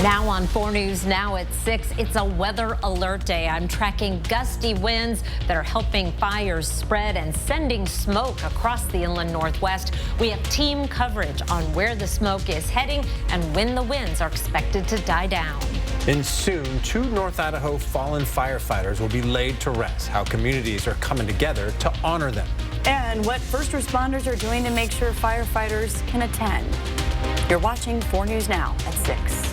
Now on 4 News Now at 6, it's a weather alert day. I'm tracking gusty winds that are helping fires spread and sending smoke across the inland northwest. We have team coverage on where the smoke is heading and when the winds are expected to die down. And soon, 2 North Idaho fallen firefighters will be laid to rest. How communities are coming together to honor them. And what first responders are doing to make sure firefighters can attend. You're watching 4 News Now at 6.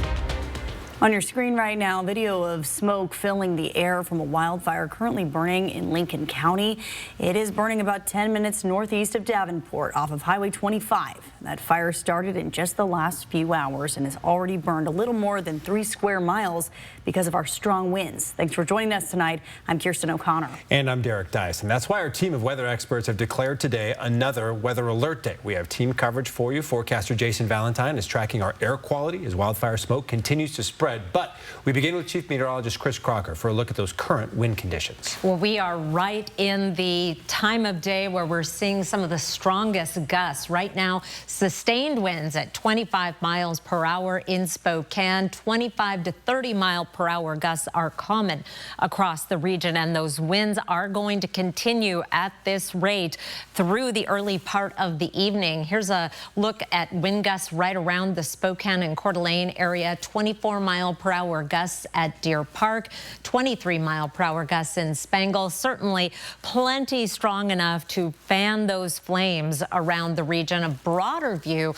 On your screen right now, video of smoke filling the air from a wildfire currently burning in Lincoln County. It is burning about 10 minutes northeast of Davenport off of Highway 25. That fire started in just the last few hours and has already burned a little more than 3 square miles because of our strong winds. Thanks for joining us tonight. I'm Kirsten O'Connor. And I'm Derek Dice. And that's why our team of weather experts have declared today another weather alert day. We have team coverage for you. Forecaster Jason Valentine is tracking our air quality as wildfire smoke continues to spread. But we begin with Chief Meteorologist Chris Crocker for a look at those current wind conditions. Well, we are right in the time of day where we're seeing some of the strongest gusts. Right now, sustained winds at 25 miles per hour in Spokane. 25 to 30 mile per hour gusts are common across the region, and those winds are going to continue at this rate through the early part of the evening. Here's a look at wind gusts right around the Spokane and Coeur d'Alene area. 24 mile per hour gusts at Deer Park, 23 mile per hour gusts in Spangle. Certainly plenty strong enough to fan those flames around the region. A broader view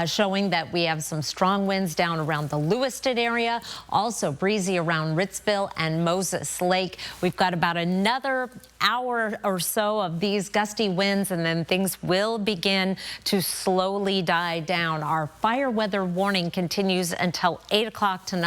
showing that we have some strong winds down around the Lewiston area, also breezy around Ritzville and Moses Lake. We've got about another hour or so of these gusty winds, and then things will begin to slowly die down. Our fire weather warning continues until 8 o'clock tonight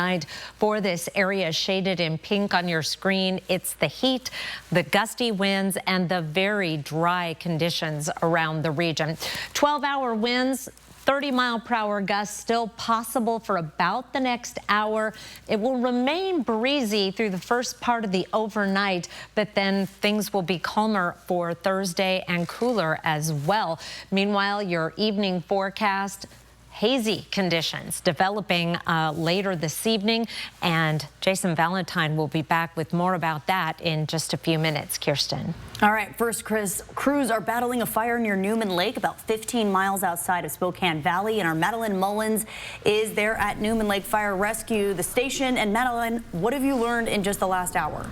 for this area shaded in pink on your screen. It's the heat, the gusty winds, and the very dry conditions around the region. 12-hour winds, 30 mile per hour gusts still possible for about the next hour. It will remain breezy through the first part of the overnight, but then things will be calmer for Thursday and cooler as well. Meanwhile, your evening forecast, hazy conditions developing later this evening, and Jason Valentine will be back with more about that in just a few minutes. Kirsten. All right, first, Chris, crews are battling a fire near Newman Lake, about 15 miles outside of Spokane Valley, and our Madeline Mullins is there at Newman Lake Fire Rescue, the station. And Madeline, what have you learned in just the last hour?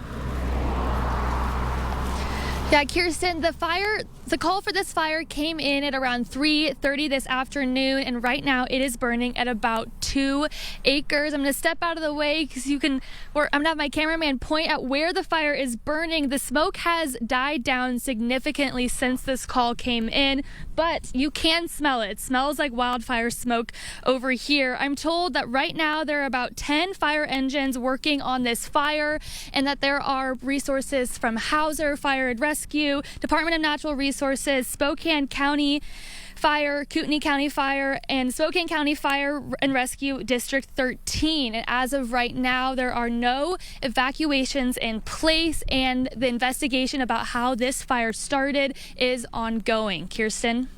Yeah, Kirsten, the call for this fire came in at around 3:30 this afternoon, and right now it is burning at about 2 acres. I'm going to step out of the way because I'm going to have my cameraman point at where the fire is burning. The smoke has died down significantly since this call came in, but you can smell it. It smells like wildfire smoke over here. I'm told that right now there are about 10 fire engines working on this fire, and that there are resources from Hauser Fire and Rescue, Department of Natural Resources, Spokane County Fire, Kootenai County Fire, and Spokane County Fire and Rescue District 13. And as of right now, there are no evacuations in place, and the investigation about how this fire started is ongoing. Kirsten.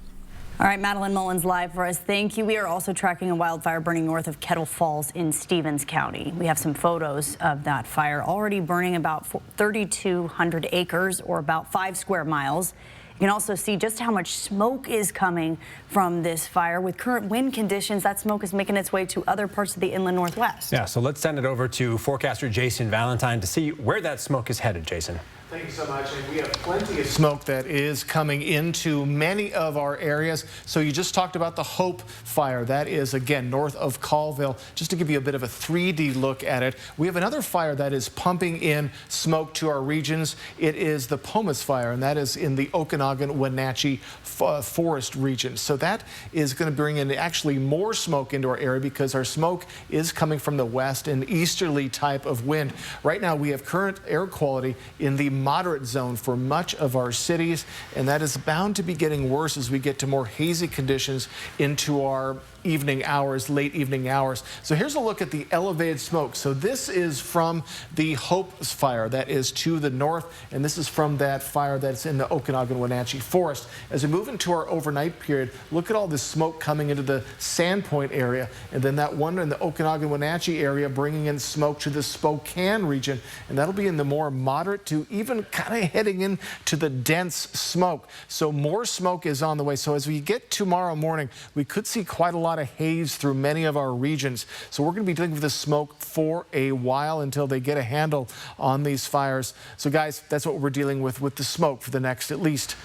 All right, Madeline Mullins live for us. Thank you. We are also tracking a wildfire burning north of Kettle Falls in Stevens County. We have some photos of that fire already burning about 3,200 acres or about 5 square miles. You can also see just how much smoke is coming from this fire. With current wind conditions, that smoke is making its way to other parts of the inland northwest. Yeah, so let's send it over to forecaster Jason Valentine to see where that smoke is headed. Jason. Thank you so much. And we have plenty of smoke that is coming into many of our areas. So you just talked about the Hope fire. That is, again, north of Colville. Just to give you a bit of a 3D look at it, we have another fire that is pumping in smoke to our regions. It is the Pomus fire, and that is in the Okanagan-Wenatchee forest region. So that is going to bring in actually more smoke into our area because our smoke is coming from the west, an easterly type of wind. Right now, we have current air quality in the moderate zone for much of our cities, and that is bound to be getting worse as we get to more hazy conditions into our evening hours, late evening hours. So here's a look at the elevated smoke. So this is from the Hope fire that is to the north, and this is from that fire that's in the Okanagan-Wenatchee forest. As we move into our overnight period, look at all this smoke coming into the Sandpoint area, and then that one in the Okanagan-Wenatchee area bringing in smoke to the Spokane region, and that'll be in the more moderate to even kind of heading into the dense smoke. So more smoke is on the way. So as we get tomorrow morning, we could see quite a lot of haze through many of our regions. So we're going to be dealing with the smoke for a while until they get a handle on these fires. So guys, that's what we're dealing with the smoke for the next at least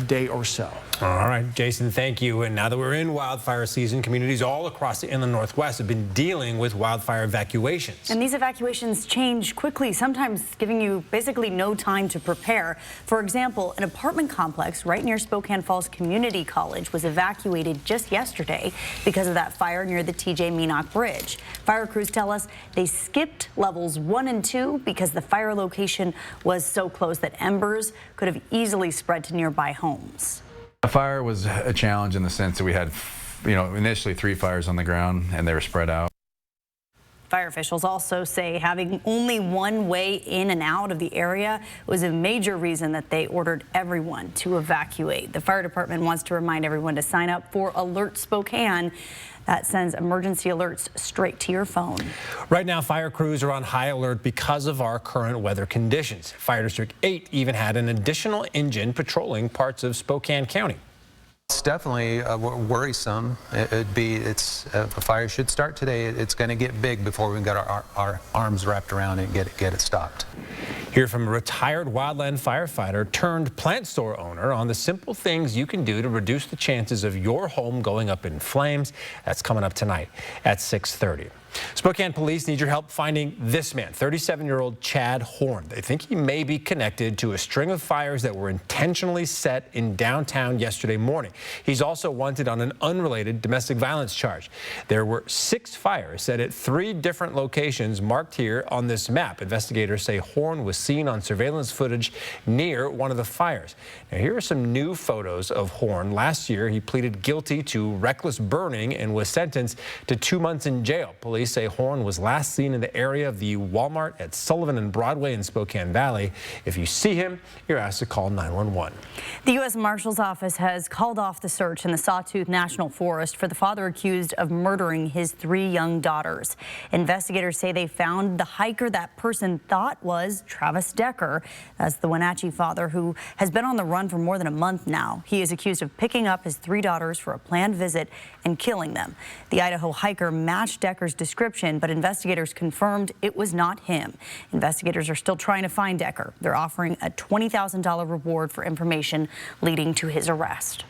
day or so. All right, Jason, thank you. And now that we're in wildfire season, communities all across the inland Northwest have been dealing with wildfire evacuations. And these evacuations change quickly, sometimes giving you basically no time to prepare. For example, an apartment complex right near Spokane Falls Community College was evacuated just yesterday because of that fire near the TJ Meanock Bridge. Fire crews tell us they skipped levels 1 and 2 because the fire location was so close that embers could have easily spread to nearby homes. The fire was a challenge in the sense that we had, initially 3 fires on the ground and they were spread out. Fire officials also say having only one way in and out of the area was a major reason that they ordered everyone to evacuate. The fire department wants to remind everyone to sign up for Alert Spokane. That sends emergency alerts straight to your phone. Right now, fire crews are on high alert because of our current weather conditions. Fire District 8 even had an additional engine patrolling parts of Spokane County. It's definitely worrisome. A fire should start today. It's going to get big before we've got our arms wrapped around it and get it stopped. Hear from a retired wildland firefighter turned plant store owner on the simple things you can do to reduce the chances of your home going up in flames. That's coming up tonight at 6:30. Spokane police need your help finding this man, 37-year-old Chad Horn. They think he may be connected to a string of fires that were intentionally set in downtown yesterday morning. He's also wanted on an unrelated domestic violence charge. There were 6 fires set at 3 different locations marked here on this map. Investigators say Horn was seen on surveillance footage near one of the fires. Now, here are some new photos of Horn. Last year, he pleaded guilty to reckless burning and was sentenced to 2 months in jail. Police say Horn was last seen in the area of the Walmart at Sullivan and Broadway in Spokane Valley. If you see him, you're asked to call 911. The U.S. Marshal's Office has called off the search in the Sawtooth National Forest for the father accused of murdering his 3 young daughters. Investigators say they found the hiker that person thought was Travis Decker. That's the Wenatchee father who has been on the run for more than a month now. He is accused of picking up his 3 daughters for a planned visit and killing them. The Idaho hiker matched Decker's description, but investigators confirmed it was not him. Investigators are still trying to find Decker. They're offering a $20,000 reward for information leading to his arrest.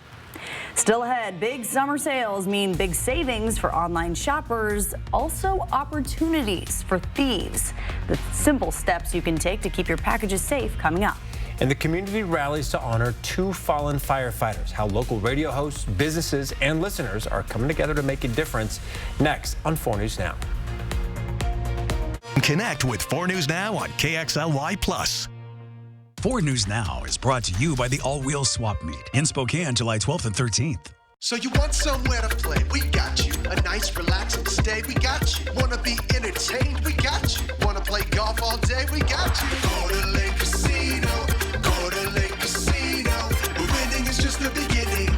Still ahead, big summer sales mean big savings for online shoppers, also opportunities for thieves. The simple steps you can take to keep your packages safe coming up. And the community rallies to honor 2 fallen firefighters. How local radio hosts, businesses, and listeners are coming together to make a difference. Next on 4 News Now. Connect with 4 News Now on KXLY+. 4 News Now is brought to you by the All-Wheel Swap Meet in Spokane, July 12th and 13th. So you want somewhere to play? We got you. A nice relaxing stay? We got you. Wanna be entertained? We got you. Wanna play golf all day? We got you. Go to Lake Casino. Go to Lake Casino. Winning is just the beginning.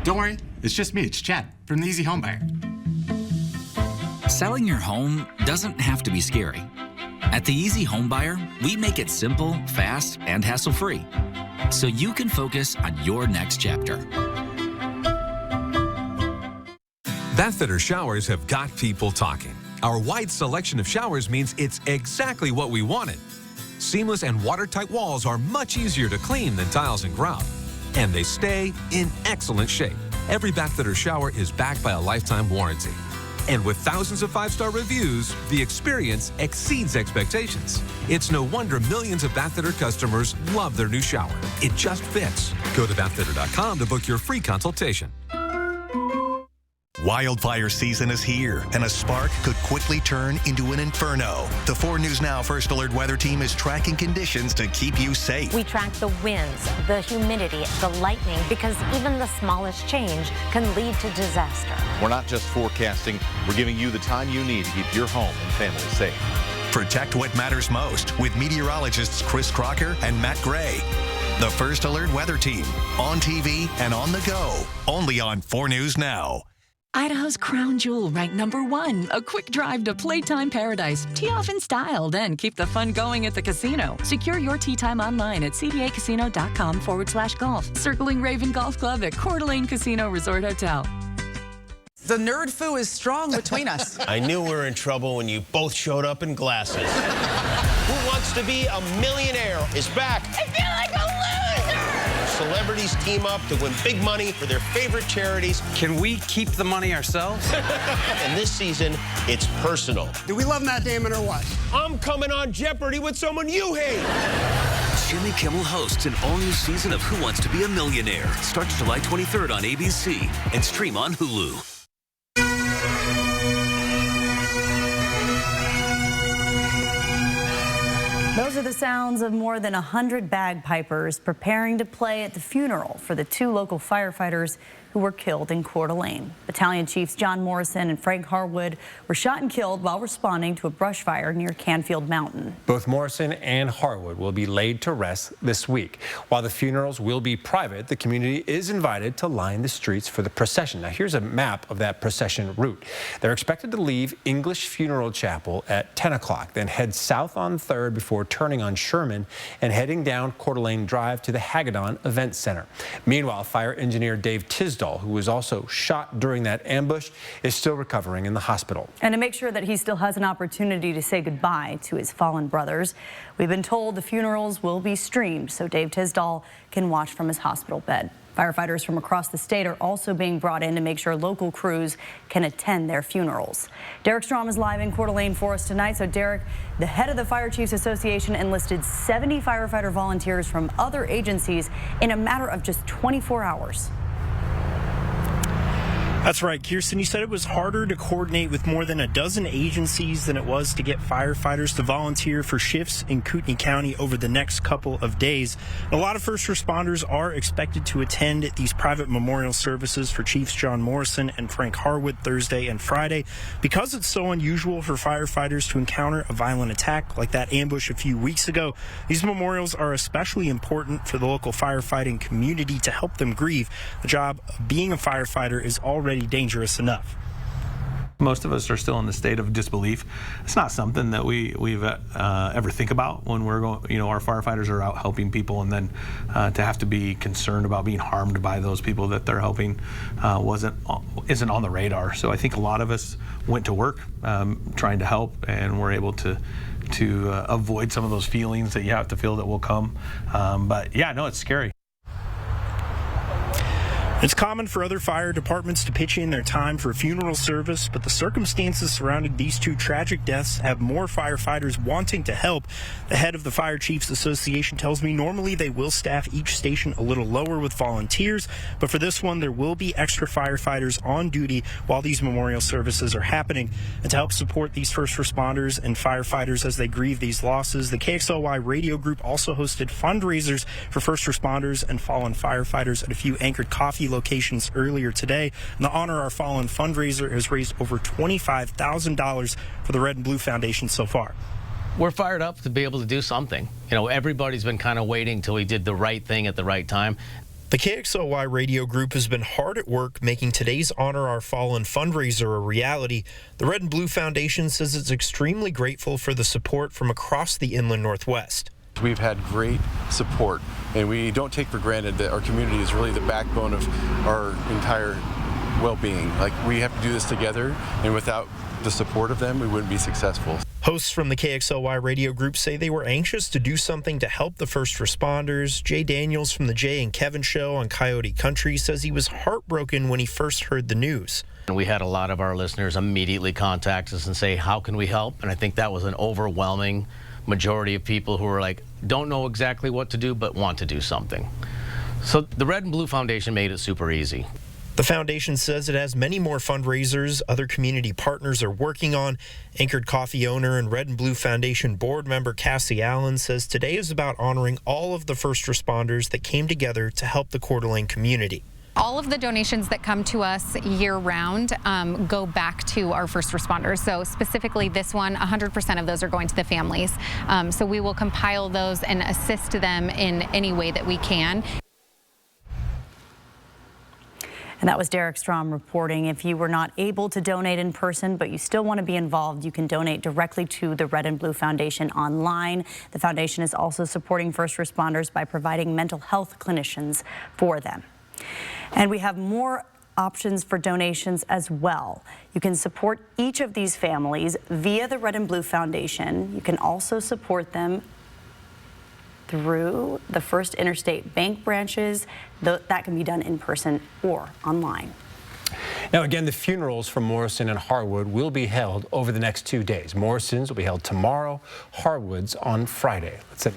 Don't worry, it's just me. It's Chad from the Easy Home Buyer. Selling your home doesn't have to be scary. At the Easy Home Buyer, we make it simple, fast, and hassle-free, so you can focus on your next chapter. Bathfitter showers have got people talking. Our wide selection of showers means it's exactly what we wanted. Seamless and watertight walls are much easier to clean than tiles and grout, and they stay in excellent shape. Every Bathfitter shower is backed by a lifetime warranty. And with thousands of 5-star reviews, the experience exceeds expectations. It's no wonder millions of Bathfitter customers love their new shower. It just fits. Go to bathfitter.com to book your free consultation. Wildfire season is here, and a spark could quickly turn into an inferno. The 4 News Now First Alert Weather Team is tracking conditions to keep you safe. We track the winds, the humidity, the lightning, because even the smallest change can lead to disaster. We're not just forecasting, we're giving you the time you need to keep your home and family safe. Protect what matters most with meteorologists Chris Crocker and Matt Gray. The First Alert Weather Team, on TV and on the go, only on 4 News Now. Idaho's crown jewel ranked #1. A quick drive to Playtime Paradise. Tee off in style, then keep the fun going at the casino. Secure your tee time online at cdacasino.com/golf. Circling Raven Golf Club at Coeur d'Alene Casino Resort Hotel. The nerd foo is strong between us. I knew we were in trouble when you both showed up in glasses. Who Wants to Be a Millionaire is back. I feel like a loser! Celebrities team up to win big money for their favorite charities. Can we keep the money ourselves? And this season, it's personal. Do we love Matt Damon or what? I'm coming on Jeopardy with someone you hate. Jimmy Kimmel hosts an all-new season of Who Wants to Be a Millionaire. Starts July 23rd on ABC and stream on Hulu. Those are the sounds of more than 100 bagpipers preparing to play at the funeral for the 2 local firefighters who were killed in Coeur d'Alene. Battalion Chiefs John Morrison and Frank Harwood were shot and killed while responding to a brush fire near Canfield Mountain. Both Morrison and Harwood will be laid to rest this week. While the funerals will be private, the community is invited to line the streets for the procession. Now, here's a map of that procession route. They're expected to leave English Funeral Chapel at 10 o'clock, then head south on 3rd before turning on Sherman and heading down Coeur d'Alene Drive to the Hagedon Event Center. Meanwhile, fire engineer Dave Tisdall, who was also shot during that ambush, is still recovering in the hospital. And to make sure that he still has an opportunity to say goodbye to his fallen brothers, we've been told the funerals will be streamed so Dave Tisdall can watch from his hospital bed. Firefighters from across the state are also being brought in to make sure local crews can attend their funerals. Derek Strom is live in Coeur d'Alene for us tonight. So Derek, the head of the Fire Chiefs Association enlisted 70 firefighter volunteers from other agencies in a matter of just 24 hours. That's right, Kirsten. You said it was harder to coordinate with more than a dozen agencies than it was to get firefighters to volunteer for shifts in Kootenai County over the next couple of days. A lot of first responders are expected to attend these private memorial services for Chiefs John Morrison and Frank Harwood Thursday and Friday. Because it's so unusual for firefighters to encounter a violent attack like that ambush a few weeks ago, these memorials are especially important for the local firefighting community to help them grieve. The job of being a firefighter is already dangerous enough. Most of us are still in the state of disbelief. It's not something that we've ever think about when we're going. Our firefighters are out helping people, and then to have to be concerned about being harmed by those people that they're helping isn't on the radar. So I think a lot of us went to work trying to help, and we're able to avoid some of those feelings that you have to feel that will come. But yeah, no, it's scary. It's common for other fire departments to pitch in their time for a funeral service, but the circumstances surrounding these 2 tragic deaths have more firefighters wanting to help. The head of the Fire Chiefs Association tells me normally they will staff each station a little lower with volunteers, but for this one there will be extra firefighters on duty while these memorial services are happening. And to help support these first responders and firefighters as they grieve these losses, the KXLY radio group also hosted fundraisers for first responders and fallen firefighters at a few anchored coffee locations earlier today. And the Honor Our Fallen fundraiser has raised over $25,000 for the Red and Blue Foundation so far. We're fired up to be able to do something. Everybody's been kind of waiting till we did the right thing at the right time. The KXLY radio group has been hard at work making today's Honor Our Fallen fundraiser a reality. The Red and Blue Foundation says it's extremely grateful for the support from across the Inland Northwest. We've had great support, and we don't take for granted that our community is really the backbone of our entire well-being. We have to do this together, and without the support of them, we wouldn't be successful. Hosts from the KXLY radio group say they were anxious to do something to help the first responders. Jay Daniels from the Jay and Kevin Show on Coyote Country says he was heartbroken when he first heard the news. We had a lot of our listeners immediately contact us and say, how can we help? And I think that was an overwhelming majority of people who were like, don't know exactly what to do, but want to do something. So the Red and Blue Foundation made it super easy. The foundation says it has many more fundraisers other community partners are working on. Anchored Coffee owner and Red and Blue Foundation board member Cassie Allen says today is about honoring all of the first responders that came together to help the Coeur d'Alene community. All of the donations that come to us year-round go back to our first responders. So specifically this one, 100% of those are going to the families. So we will compile those and assist them in any way that we can. And that was Derek Strom reporting. If you were not able to donate in person, but you still want to be involved, you can donate directly to the Red and Blue Foundation online. The foundation is also supporting first responders by providing mental health clinicians for them. And we have more options for donations as well. You can support each of these families via the Red and Blue Foundation. You can also support them through the First Interstate Bank branches. That can be done in person or online. Now, again, the funerals for Morrison and Harwood will be held over the next 2 days. Morrison's will be held tomorrow, Harwood's on Friday. Let's see.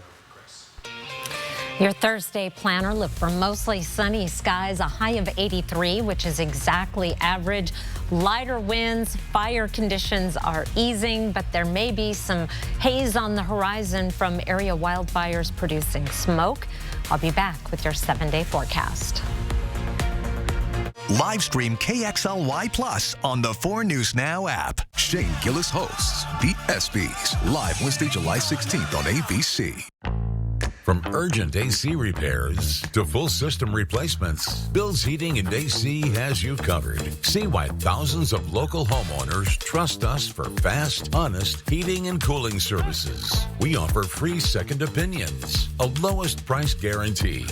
Your Thursday planner, look for mostly sunny skies, a high of 83, which is exactly average. Lighter winds, fire conditions are easing, but there may be some haze on the horizon from area wildfires producing smoke. I'll be back with your 7-day forecast. Live stream KXLY Plus on the 4 News Now app. Shane Gillis hosts The ESPYs, live Wednesday, July 16th on ABC. From urgent AC repairs to full system replacements, Bill's Heating and AC has you covered. See why thousands of local homeowners trust us for fast, honest heating and cooling services. We offer free second opinions, a lowest price guarantee,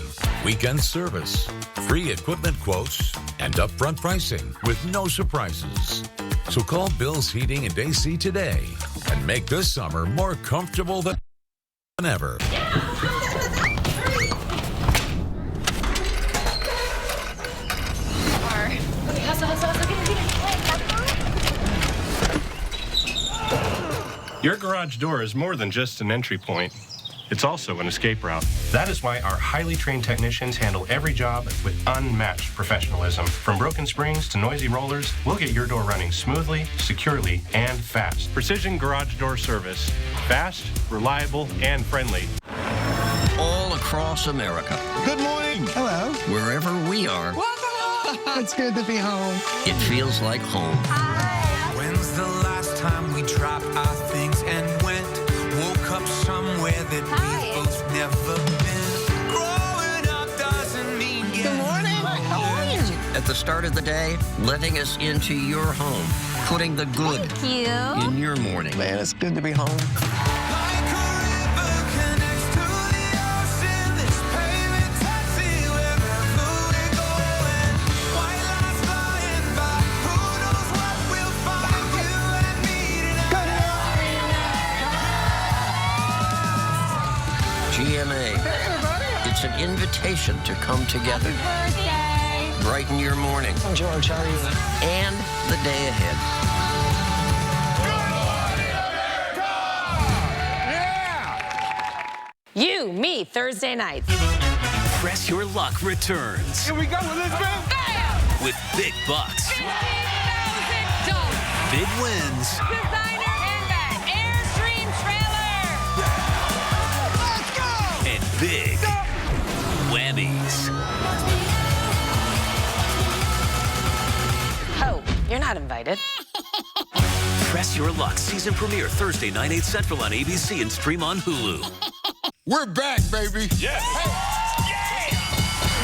weekend service, free equipment quotes, and upfront pricing with no surprises. So call Bill's Heating and AC today and make this summer more comfortable than ever. Your garage door is more than just an entry point. It's also an escape route. That is why our highly trained technicians handle every job with unmatched professionalism. From broken springs to noisy rollers, we'll get your door running smoothly, securely, and fast. Precision Garage Door Service. Fast, reliable, and friendly. All across America. Good morning. Hello. Wherever we are. Welcome. It's good to be home. It feels like home. When's the last time we dropped our things and went? Woke up somewhere that we've both never been. Growing up doesn't mean Good morning. How are you? At the start of the day, letting us into your home, putting the good in your morning. Man, it's good to be home. GMA. It's an invitation to come together. Brighten your morning. I'm George. How are you? And the day ahead. You, me, Thursday nights. Press Your Luck returns. Here we go with this man. Bam! With big bucks. $50,000. Big wins. Designer handbag. Airstream trailer. Let's go. And big whammies. Oh, you're not invited. Press Your Luck season premiere Thursday, 9/8 Central on ABC and stream on Hulu. We're back, baby. Yes.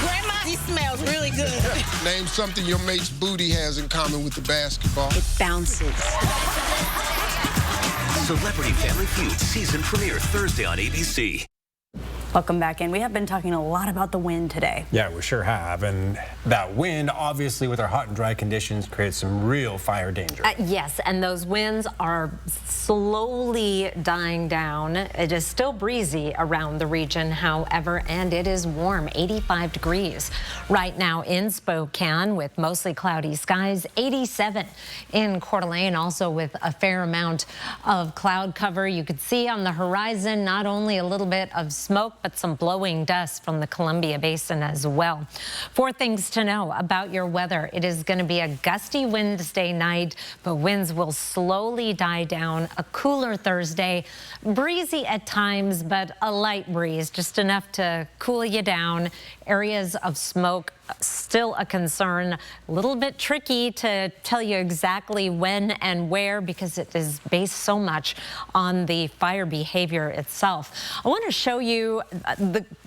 Grandma, he smells really good. Name something your mate's booty has in common with the basketball. It bounces. Celebrity Family Feud season premiere Thursday on ABC. Welcome back in. We have been talking a lot about the wind today. Yeah, we sure have. And that wind, obviously, with our hot and dry conditions, creates some real fire danger. Yes, and those winds are slowly dying down. It is still breezy around the region, however, and it is warm, 85 degrees right now in Spokane with mostly cloudy skies, 87 in Coeur d'Alene, also with a fair amount of cloud cover. You could see on the horizon not only a little bit of smoke, but some blowing dust from the Columbia Basin as well. 4 things to know about your weather. It is going to be a gusty Wednesday night, but winds will slowly die down. A cooler Thursday, breezy at times, but a light breeze, just enough to cool you down. Areas of smoke still a concern. A little bit tricky to tell you exactly when and where because it is based so much on the fire behavior itself. I want to show you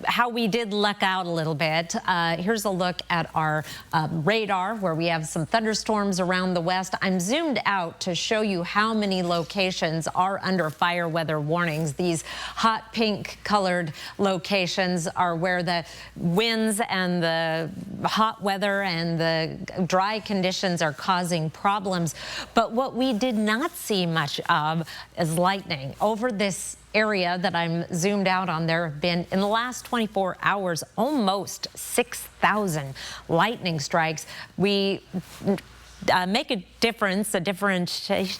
how we did luck out a little bit. Here's a look at our radar where we have some thunderstorms around the west. I'm zoomed out to show you how many locations are under fire weather warnings. These hot pink colored locations are where the winds and the hot weather and the dry conditions are causing problems. But what we did not see much of is lightning. Over this area that I'm zoomed out on, there have been, in the last 24 hours, almost 6,000 lightning strikes. We make a difference, differentiate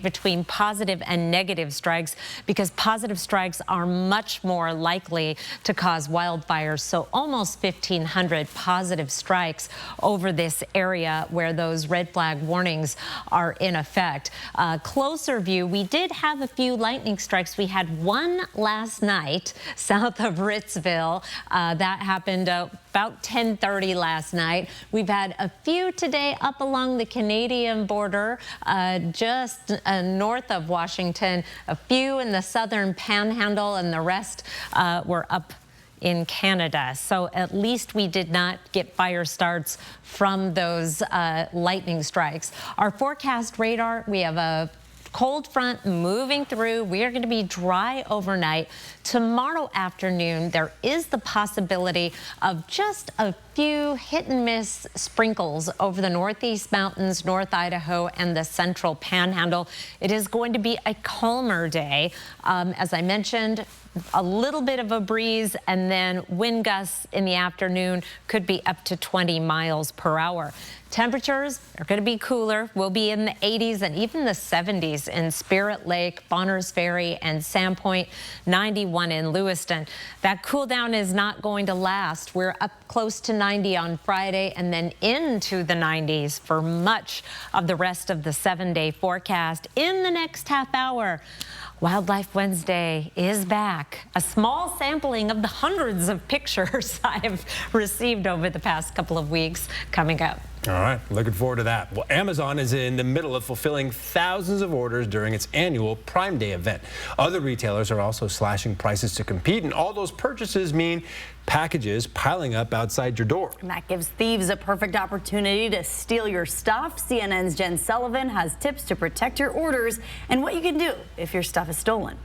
between positive and negative strikes because positive strikes are much more likely to cause wildfires. So almost 1,500 positive strikes over this area where those red flag warnings are in effect. Closer view, we did have a few lightning strikes. We had one last night south of Ritzville. That happened about 10:30 last night. We've had a few today up along the Canadian border, just north of Washington, a few in the southern panhandle, and the rest were up in Canada. So at least we did not get fire starts from those lightning strikes. Our forecast radar, we have a cold front moving through. We are going to be dry overnight. Tomorrow afternoon, there is the possibility of just a few hit and miss sprinkles over the Northeast Mountains, North Idaho, and the central panhandle. It is going to be a calmer day. As I mentioned, a little bit of a breeze, and then wind gusts in the afternoon could be up to 20 miles per hour. Temperatures are going to be cooler. We'll be in the 80s and even the 70s in Spirit Lake, Bonners Ferry, and Sandpoint, 91 in Lewiston. That cool down is not going to last. We're up close to 90 on Friday and then into the 90s for much of the rest of the 7-day forecast. In the next half hour, Wildlife Wednesday is back. A small sampling of the hundreds of pictures I've received over the past couple of weeks coming up. All right, looking forward to that. Well, Amazon is in the middle of fulfilling thousands of orders during its annual Prime Day event. Other retailers are also slashing prices to compete, and all those purchases mean packages piling up outside your door. And that gives thieves a perfect opportunity to steal your stuff. CNN's Jen Sullivan has tips to protect your orders and what you can do if your stuff is stolen.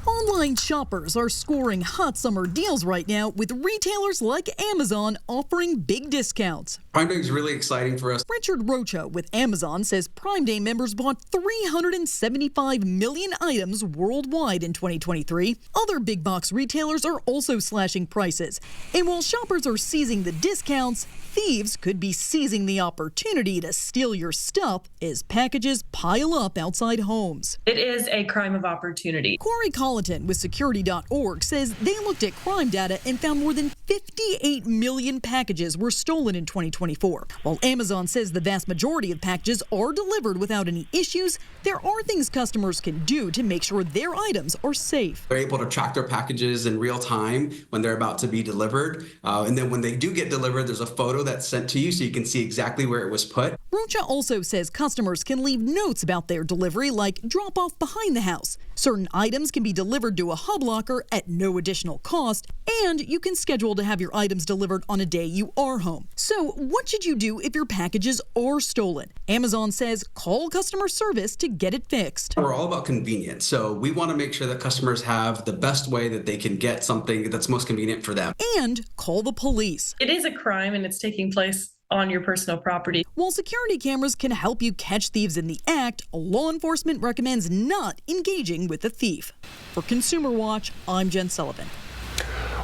Online shoppers are scoring hot summer deals right now with retailers like Amazon offering big discounts. Prime Day is really exciting for us. Richard Rocha with Amazon says Prime Day members bought 375 million items worldwide in 2023. Other big box retailers are also slashing prices. And while shoppers are seizing the discounts, thieves could be seizing the opportunity to steal your stuff as packages pile up outside homes. It is a crime of opportunity. Corey Colleton with Security.org says they looked at crime data and found more than 58 million packages were stolen in 2024. While Amazon says the vast majority of packages are delivered without any issues, there are things customers can do to make sure their items are safe. They're able to track their packages in real time when they're about to be delivered. And then when they do get delivered, there's a photo that's sent to you so you can see exactly where it was put. Rocha also says customers can leave notes about their delivery, like drop off behind the house. Certain items can be delivered to a hub locker at no additional cost, and you can schedule to have your items delivered on a day you are home. So what should you do if your packages are stolen? Amazon says call customer service to get it fixed. We're all about convenience, so we want to make sure that customers have the best way that they can get something that's most convenient for them. And call the police. It is a crime and it's taking place on your personal property. While security cameras can help you catch thieves in the act, law enforcement recommends not engaging with a thief. For Consumer Watch, I'm Jen Sullivan.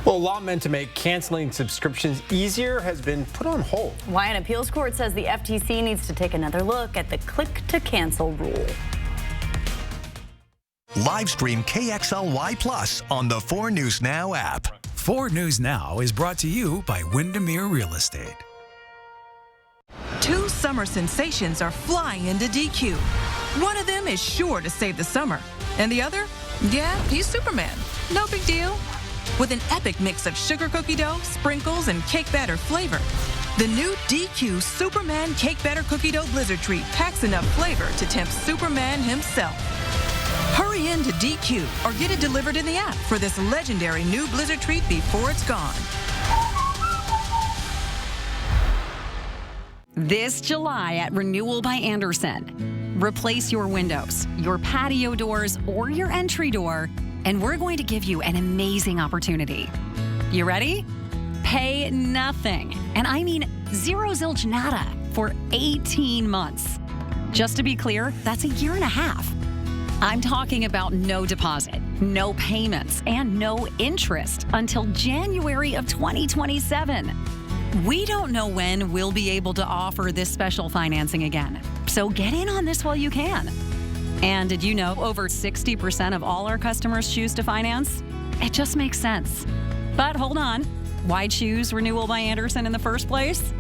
Well, a law meant to make canceling subscriptions easier has been put on hold. Why an appeals court says the FTC needs to take another look at the click to cancel rule. Live stream KXLY Plus on the 4 News Now app. 4 News Now is brought to you by Windermere Real Estate. Two summer sensations are flying into DQ. One of them is sure to save the summer. And the other? Yeah, he's Superman. No big deal. With an epic mix of sugar cookie dough, sprinkles, and cake batter flavor, the new DQ Superman Cake Batter Cookie Dough Blizzard Treat packs enough flavor to tempt Superman himself. Hurry into DQ or get it delivered in the app for this legendary new Blizzard Treat before it's gone. This July at Renewal by Andersen. Replace your windows, your patio doors, or your entry door, and we're going to give you an amazing opportunity. You ready? Pay nothing, and I mean zero zilch nada, for 18 months. Just to be clear, that's a year and a half. I'm talking about no deposit, no payments, and no interest until January of 2027. We don't know when we'll be able to offer this special financing again, so get in on this while you can. And did you know over 60% of all our customers choose to finance? It just makes sense. But hold on, why choose Renewal by Andersen in the first place?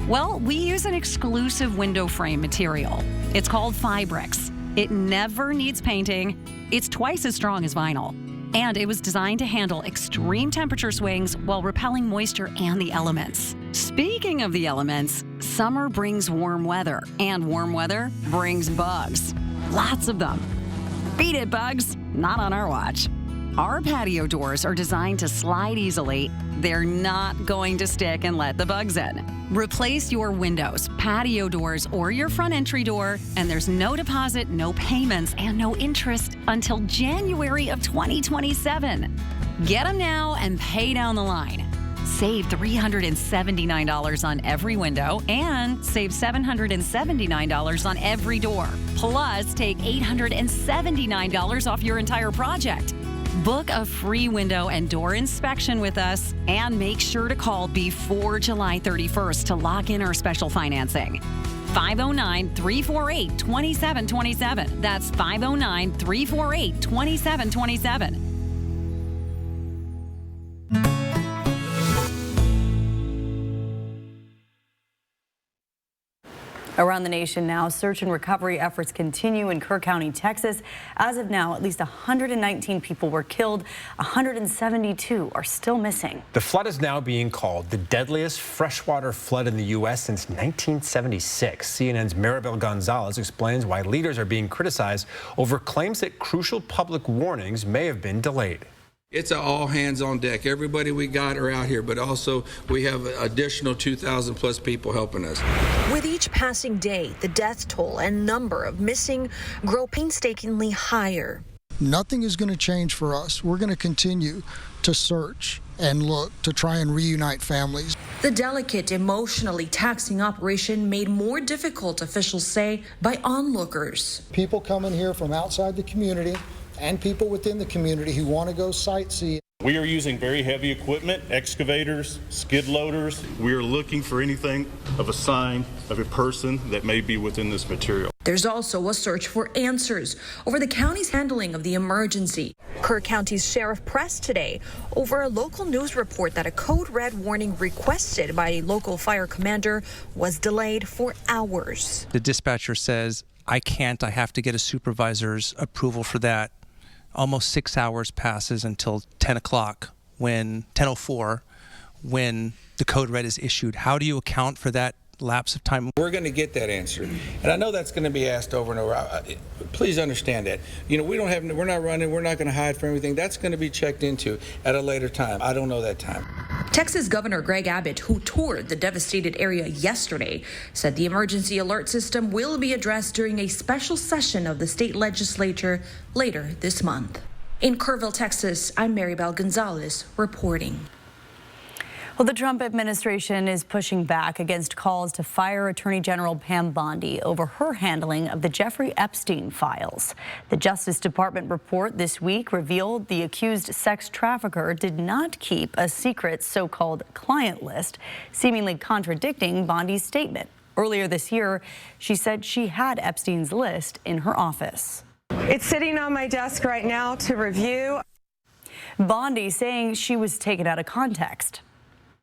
Well, we use an exclusive window frame material. It's called Fibrex. It never needs painting. It's twice as strong as vinyl. And it was designed to handle extreme temperature swings while repelling moisture and the elements. Speaking of the elements, summer brings warm weather, and warm weather brings bugs. Lots of them. Beat it, bugs. Not on our watch. Our patio doors are designed to slide easily. They're not going to stick and let the bugs in. Replace your windows, patio doors, or your front entry door, and there's no deposit, no payments, and no interest until January of 2027. Get them now and pay down the line. Save $379 on every window and save $779 on every door. Plus, take $879 off your entire project. Book a free window and door inspection with us and make sure to call before July 31st to lock in our special financing. 509-348-2727. That's 509-348-2727. Around the nation now, search and recovery efforts continue in Kerr County, Texas. As of now, at least 119 people were killed. 172 are still missing. The flood is now being called the deadliest freshwater flood in the U.S. since 1976. CNN's Maribel Gonzalez explains why leaders are being criticized over claims that crucial public warnings may have been delayed. It's all hands on deck. Everybody we got are out here, but also we have additional 2,000 plus people helping us. With each passing day, the death toll and number of missing grow painstakingly higher. Nothing is going to change for us. We're going to continue to search and look to try and reunite families. The delicate, emotionally taxing operation made more difficult, officials say, by onlookers. People coming here from outside the community and people within the community who want to go sightsee. We are using very heavy equipment, excavators, skid loaders. We are looking for anything of a sign of a person that may be within this material. There's also a search for answers over the county's handling of the emergency. Kerr County's sheriff pressed today over a local news report that a code red warning requested by a local fire commander was delayed for hours. The dispatcher says, I have to get a supervisor's approval for that. Almost 6 hours passes until 10 o'clock, 10:04, when the code red is issued. How do you account for that lapse of time? We're going to get that answer, and I know that's going to be asked over and over. Please understand that. We're not running. We're not going to hide from everything. That's going to be checked into at a later time. I don't know that time. Texas Governor Greg Abbott, who toured the devastated area yesterday, said the emergency alert system will be addressed during a special session of the state legislature later this month. In Kerrville, Texas, I'm Maribel Gonzalez reporting. Well, the Trump administration is pushing back against calls to fire Attorney General Pam Bondi over her handling of the Jeffrey Epstein files. The Justice Department report this week revealed the accused sex trafficker did not keep a secret so-called client list, seemingly contradicting Bondi's statement. Earlier this year, she said she had Epstein's list in her office. It's sitting on my desk right now to review. Bondi saying she was taken out of context.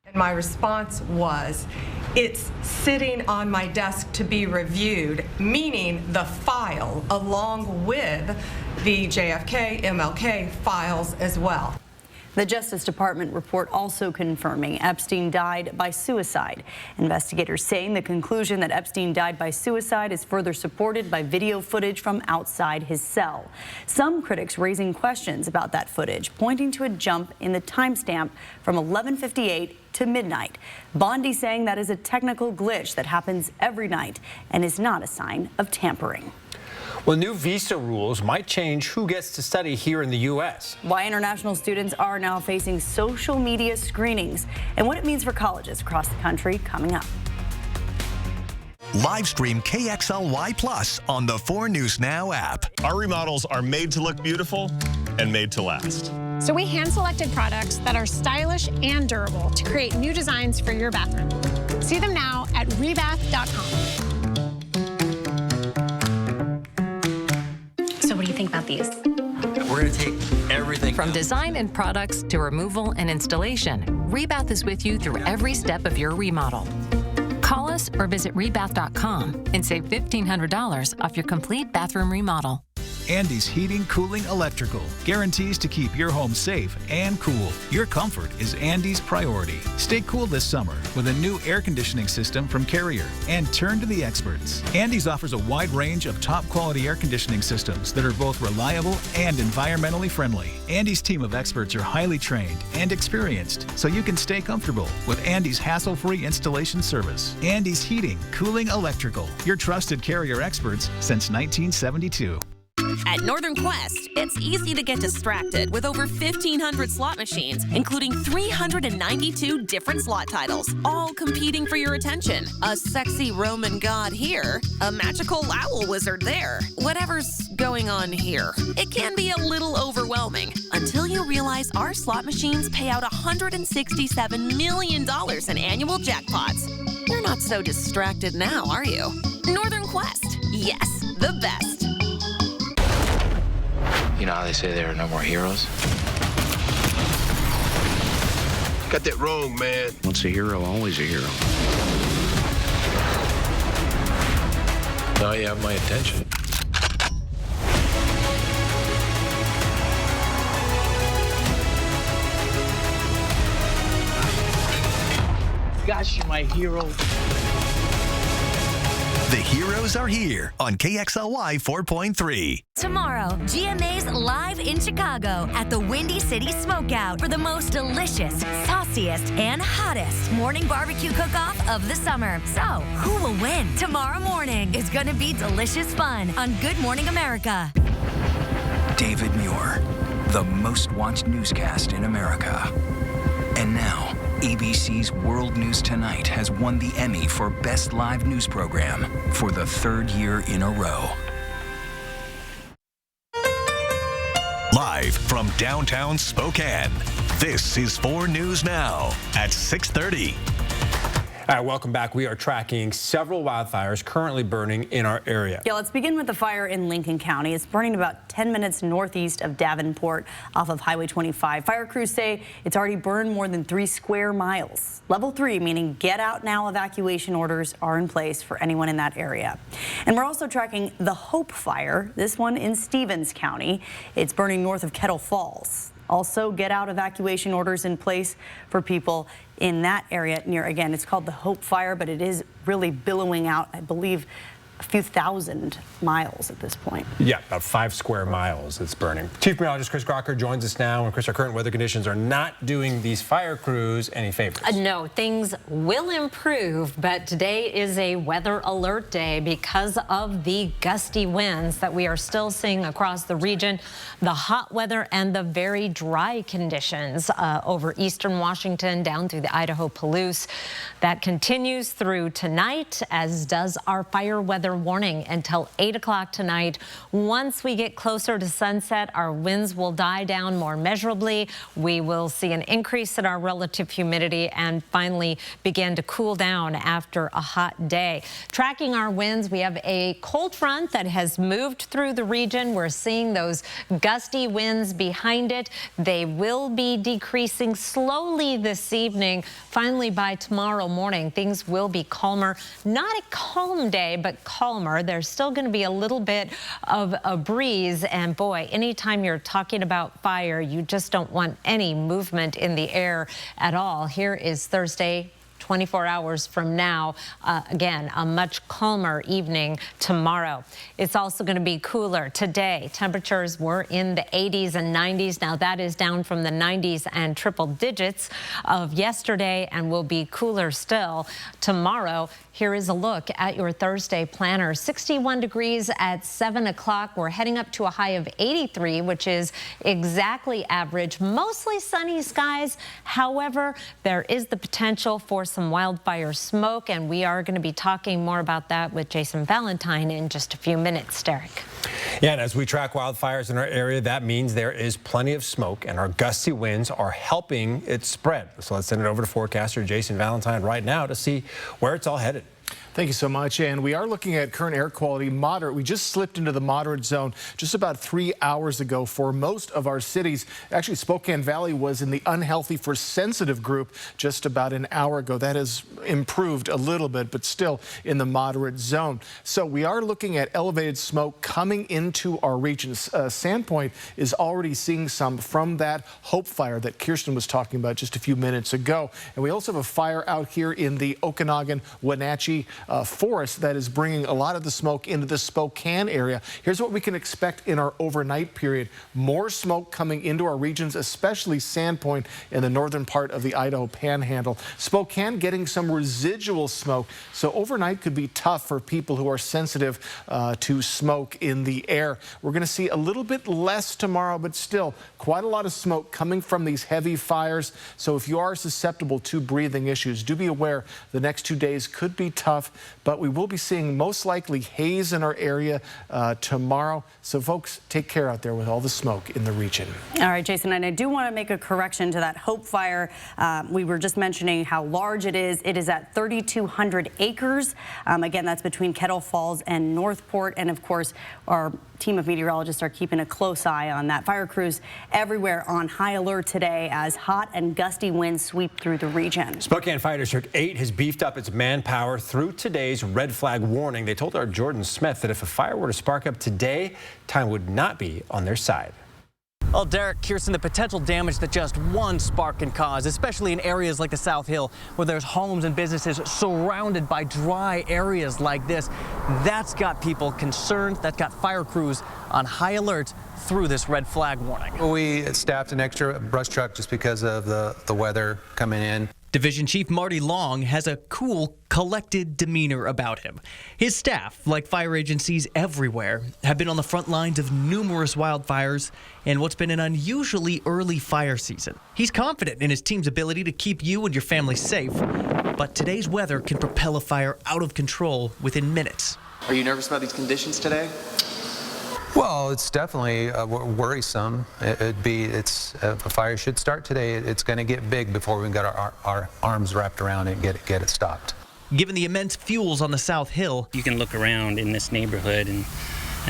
And my response was, it's sitting on my desk to be reviewed, meaning the file along with the JFK, MLK files as well. The Justice Department report also confirming Epstein died by suicide. Investigators saying the conclusion that Epstein died by suicide is further supported by video footage from outside his cell. Some critics raising questions about that footage, pointing to a jump in the timestamp from 11:58 to midnight. Bondi saying that is a technical glitch that happens every night and is not a sign of tampering. Well, new visa rules might change who gets to study here in the U.S. Why international students are now facing social media screenings and what it means for colleges across the country coming up. Live stream KXLY Plus on the 4 News Now app. Our remodels are made to look beautiful and made to last. So we hand-selected products that are stylish and durable to create new designs for your bathroom. See them now at rebath.com. So what do you think about these? We're going to take everything. From design and products to removal and installation, Rebath is with you through every step of your remodel. Call us or visit rebath.com and save $1,500 off your complete bathroom remodel. Andy's Heating, Cooling, Electrical guarantees to keep your home safe and cool. Your comfort is Andy's priority. Stay cool this summer with a new air conditioning system from Carrier and turn to the experts. Andy's offers a wide range of top quality air conditioning systems that are both reliable and environmentally friendly. Andy's team of experts are highly trained and experienced, so you can stay comfortable with Andy's hassle-free installation service. Andy's Heating, Cooling, Electrical, your trusted Carrier experts since 1972. At Northern Quest, it's easy to get distracted with over 1,500 slot machines, including 392 different slot titles, all competing for your attention. A sexy Roman god here, a magical owl wizard there. Whatever's going on here. It can be a little overwhelming until you realize our slot machines pay out $167 million in annual jackpots. You're not so distracted now, are you? Northern Quest. Yes, the best. You know how they say there are no more heroes? Got that wrong, man. Once a hero, always a hero. Now you have my attention. Gosh, you're my hero. The heroes are here on KXLY 4.3. Tomorrow, GMA's live in Chicago at the Windy City Smokeout for the most delicious, sauciest, and hottest morning barbecue cook-off of the summer. So, who will win? Tomorrow morning is going to be delicious fun on Good Morning America. David Muir, the most watched newscast in America. And now, ABC's World News Tonight has won the Emmy for Best Live News Program for the 3rd year in a row. Live from downtown Spokane, this is 4 News Now at 6:30. All right, welcome back. We are tracking several wildfires currently burning in our area. Yeah, let's begin with the fire in Lincoln County. It's burning about 10 minutes northeast of Davenport off of Highway 25. Fire crews say it's already burned more than 3 square miles. Level 3, meaning get out now evacuation orders are in place for anyone in that area. And we're also tracking the Hope Fire, this one in Stevens County. It's burning north of Kettle Falls. Also, get out evacuation orders in place for people in that area near, again, it's called the Hope Fire, but it is really billowing out, I believe, a few thousand miles at this point. Yeah, about 5 square miles it's burning. Chief Meteorologist Chris Crocker joins us now. And Chris, our current weather conditions are not doing these fire crews any favors. No, things will improve, but today is a weather alert day because of the gusty winds that we are still seeing across the region, the hot weather and the very dry conditions over eastern Washington down through the Idaho Palouse. That continues through tonight, as does our fire weather weather warning until 8 o'clock tonight. Once we get closer to sunset, our winds will die down more measurably. We will see an increase in our relative humidity and finally begin to cool down after a hot day. Tracking our winds, we have a cold front that has moved through the region. We're seeing those gusty winds behind it. They will be decreasing slowly this evening. Finally, by tomorrow morning, things will be calmer. Not a calm day, but calmer. There's still going to be a little bit of a breeze. And boy, anytime you're talking about fire, you just don't want any movement in the air at all. Here is Thursday, 24 hours from now. Again, a much calmer evening tomorrow. It's also going to be cooler today. Temperatures were in the 80s and 90s. Now that is down from the 90s and triple digits of yesterday and will be cooler still tomorrow. Here is a look at your Thursday planner. 61 degrees at 7 o'clock. We're heading up to a high of 83, which is exactly average. Mostly sunny skies. However, there is the potential for some wildfire smoke, and we are going to be talking more about that with Jason Valentine in just a few minutes, Derek. Yeah, and as we track wildfires in our area, that means there is plenty of smoke, and our gusty winds are helping it spread. So let's send it over to forecaster Jason Valentine right now to see where it's all headed. Thank you so much. And we are looking at current air quality moderate. We just slipped into the moderate zone just about 3 hours ago for most of our cities. Actually, Spokane Valley was in the unhealthy for sensitive group just about an hour ago. That has improved a little bit, but still in the moderate zone. So we are looking at elevated smoke coming into our regions. Sandpoint is already seeing some from that Hope fire that Kirsten was talking about just a few minutes ago. And we also have a fire out here in the Okanagan, Wenatchee forest that is bringing a lot of the smoke into the Spokane area. Here's what we can expect in our overnight period. More smoke coming into our regions, especially Sandpoint in the northern part of the Idaho Panhandle. Spokane getting some residual smoke, so overnight could be tough for people who are sensitive to smoke in the air. We're going to see a little bit less tomorrow, but still quite a lot of smoke coming from these heavy fires. So if you are susceptible to breathing issues, do be aware the next 2 days could be tough. But we will be seeing most likely haze in our area tomorrow. So folks, take care out there with all the smoke in the region. All right, Jason, and I do want to make a correction to that Hope fire. We were just mentioning how large it is. It is at 3,200 acres. Again, that's between Kettle Falls and Northport. And of course, our team of meteorologists are keeping a close eye on that. Fire crews everywhere on high alert today as hot and gusty winds sweep through the region. Spokane Fire District 8 has beefed up its manpower through today's red flag warning. They told our Jordan Smith that if a fire were to spark up today, time would not be on their side. Well, Derek, Kirsten, the potential damage that just one spark can cause, especially in areas like the South Hill, where there's homes and businesses surrounded by dry areas like this, that's got people concerned. That's got fire crews on high alert through this red flag warning. We staffed an extra brush truck just because of the weather coming in. Division Chief Marty Long has a cool, collected demeanor about him. His staff, like fire agencies everywhere, have been on the front lines of numerous wildfires and what's been an unusually early fire season. He's confident in his team's ability to keep you and your family safe, but today's weather can propel a fire out of control within minutes. Are you nervous about these conditions today? Well, it's definitely worrisome. If a fire should start today, it's going to get big before we got our arms wrapped around it and get it stopped. Given the immense fuels on the South Hill, you can look around in this neighborhood and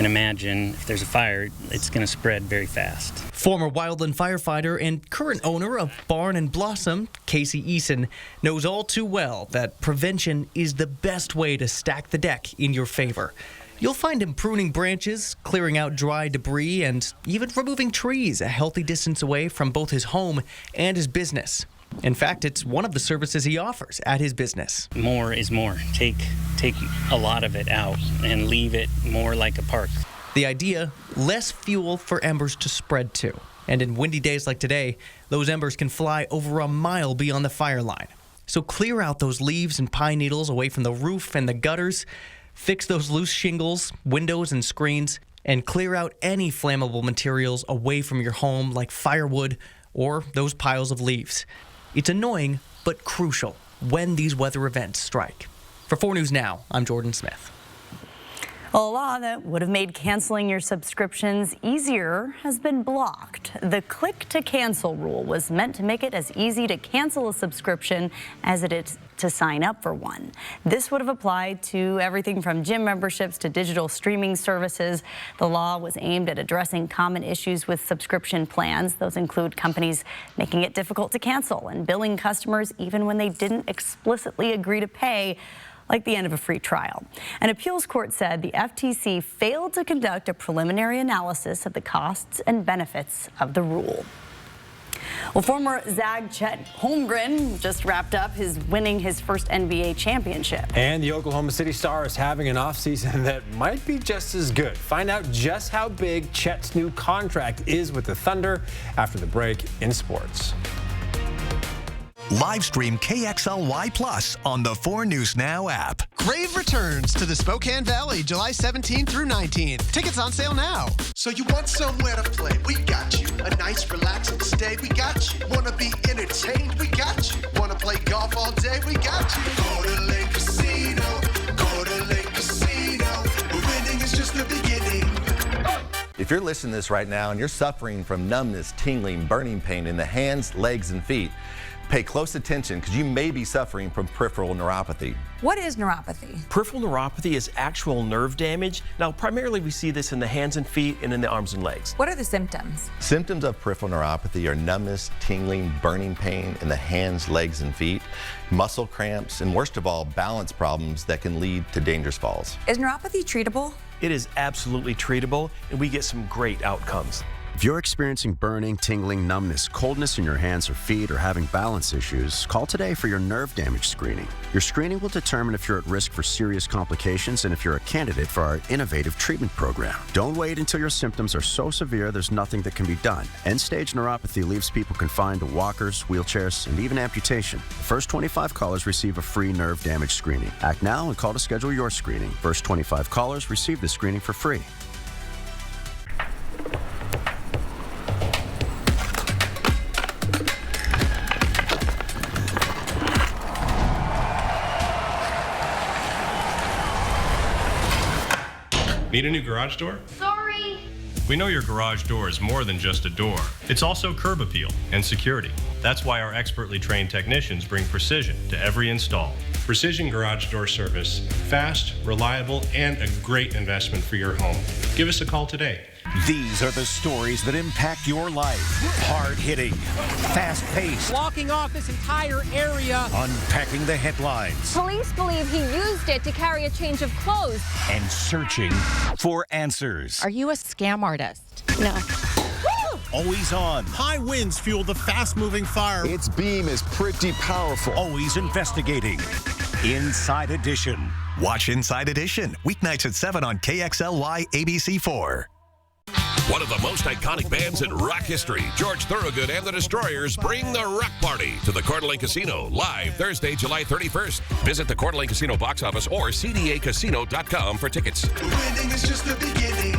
imagine if there's a fire, it's going to spread very fast. Former wildland firefighter and current owner of Barn and Blossom, Casey Eason, knows all too well that prevention is the best way to stack the deck in your favor. You'll find him pruning branches, clearing out dry debris, and even removing trees a healthy distance away from both his home and his business. In fact, it's one of the services he offers at his business. More is more. Take a lot of it out and leave it more like a park. The idea, less fuel for embers to spread to. And in windy days like today, those embers can fly over a mile beyond the fire line. So clear out those leaves and pine needles away from the roof and the gutters. Fix those loose shingles, windows, and screens, and clear out any flammable materials away from your home like firewood or those piles of leaves. It's annoying, but crucial when these weather events strike. For 4 News Now, I'm Jordan Smith. A law that would have made canceling your subscriptions easier has been blocked. The click to cancel rule was meant to make it as easy to cancel a subscription as it is to sign up for one. This would have applied to everything from gym memberships to digital streaming services. The law was aimed at addressing common issues with subscription plans. Those include companies making it difficult to cancel and billing customers even when they didn't explicitly agree to pay, like the end of a free trial. An appeals court said the FTC failed to conduct a preliminary analysis of the costs and benefits of the rule. Well, former Zag Chet Holmgren just wrapped up winning his first NBA championship. And the Oklahoma City Star is having an offseason that might be just as good. Find out just how big Chet's new contract is with the Thunder after the break in sports. Live stream KXLY Plus on the 4 News Now app. Crave returns to the Spokane Valley July 17th through 19th. Tickets on sale now. So you want somewhere to play? We got you. A nice relaxing stay? We got you. Wanna be entertained? We got you. Wanna play golf all day? We got you. Go to Lake Casino. Go to Lake Casino. Winning is just the beginning. If you're listening to this right now and you're suffering from numbness, tingling, burning pain in the hands, legs, and feet, pay close attention because you may be suffering from peripheral neuropathy. What is neuropathy? Peripheral neuropathy is actual nerve damage. Now, primarily we see this in the hands and feet and in the arms and legs. What are the symptoms? Symptoms of peripheral neuropathy are numbness, tingling, burning pain in the hands, legs, and feet, muscle cramps, and worst of all, balance problems that can lead to dangerous falls. Is neuropathy treatable? It is absolutely treatable, and we get some great outcomes. If you're experiencing burning, tingling, numbness, coldness in your hands or feet, or having balance issues, call today for your nerve damage screening. Your screening will determine if you're at risk for serious complications and if you're a candidate for our innovative treatment program. Don't wait until your symptoms are so severe there's nothing that can be done. End-stage neuropathy leaves people confined to walkers, wheelchairs, and even amputation. The first 25 callers receive a free nerve damage screening. Act now and call to schedule your screening. First 25 callers receive the screening for free. Need a new garage door? Sorry. We know your garage door is more than just a door. It's also curb appeal and security. That's why our expertly trained technicians bring precision to every install. Precision garage door service, fast, reliable, and a great investment for your home. Give us a call today. These are the stories that impact your life. Hard-hitting, fast-paced, blocking off this entire area, unpacking the headlines. Police believe he used it to carry a change of clothes. And searching for answers. Are you a scam artist? No. Always on. High winds fuel the fast-moving fire. Its beam is pretty powerful. Always investigating. Inside Edition. Watch Inside Edition, weeknights at 7 on KXLY ABC4. One of the most iconic bands in rock history, George Thorogood and the Destroyers, bring the Rock Party to the Coeur d'Alene Casino live Thursday, July 31st. Visit the Coeur d'Alene Casino box office or cdacasino.com for tickets. Winning is just the beginning.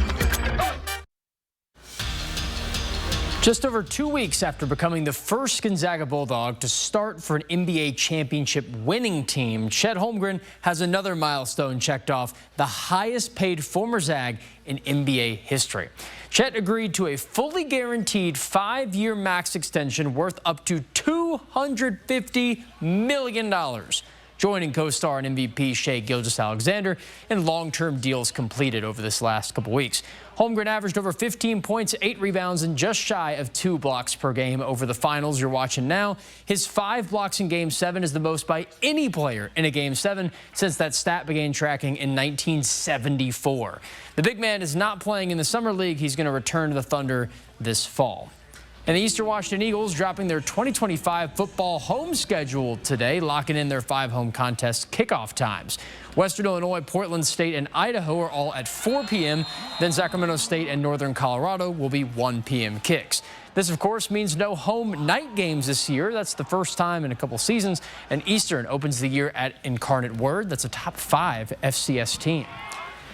Just over 2 weeks after becoming the first Gonzaga Bulldog to start for an NBA championship winning team, Chet Holmgren has another milestone checked off, the highest paid former Zag in NBA history. Chet agreed to a fully guaranteed 5-year max extension worth up to $250 million. Joining co-star and MVP Shai Gilgeous-Alexander in long-term deals completed over this last couple weeks. Holmgren averaged over 15 points, 8 rebounds, and just shy of 2 blocks per game over the finals you're watching now. His 5 blocks in Game 7 is the most by any player in a Game 7 since that stat began tracking in 1974. The big man is not playing in the Summer League. He's going to return to the Thunder this fall. And the Eastern Washington Eagles dropping their 2025 football home schedule today, locking in their 5 home contest kickoff times. Western Illinois, Portland State, and Idaho are all at 4 p.m. Then Sacramento State and Northern Colorado will be 1 p.m. kicks. This, of course, means no home night games this year. That's the first time in a couple seasons. And Eastern opens the year at Incarnate Word. That's a top 5 FCS team.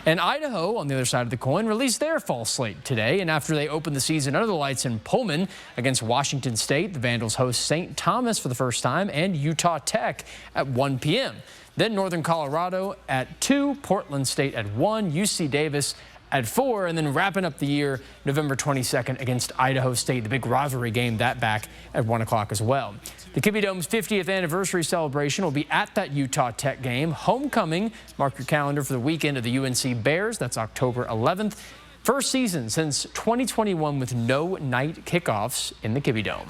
And Idaho, on the other side of the coin, released their fall slate today. And after they opened the season under the lights in Pullman against Washington State, the Vandals host St. Thomas for the first time and Utah Tech at 1 p.m. Then Northern Colorado at 2, Portland State at 1, UC Davis at 4, and then wrapping up the year November 22nd against Idaho State, the big rivalry game, that back at 1 o'clock as well. The Kibbie Dome's 50th anniversary celebration will be at that Utah Tech game. Homecoming, mark your calendar for the weekend of the UNC Bears. That's October 11th. First season since 2021 with no night kickoffs in the Kibbie Dome.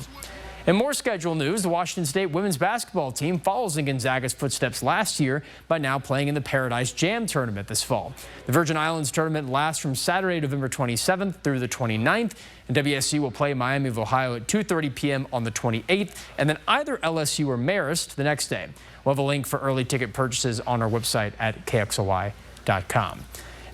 In more schedule news, the Washington State women's basketball team follows in Gonzaga's footsteps last year by now playing in the Paradise Jam tournament this fall. The Virgin Islands tournament lasts from Saturday, November 27th through the 29th, and WSU will play Miami of Ohio at 2:30 p.m. on the 28th, and then either LSU or Marist the next day. We'll have a link for early ticket purchases on our website at KXLY.com.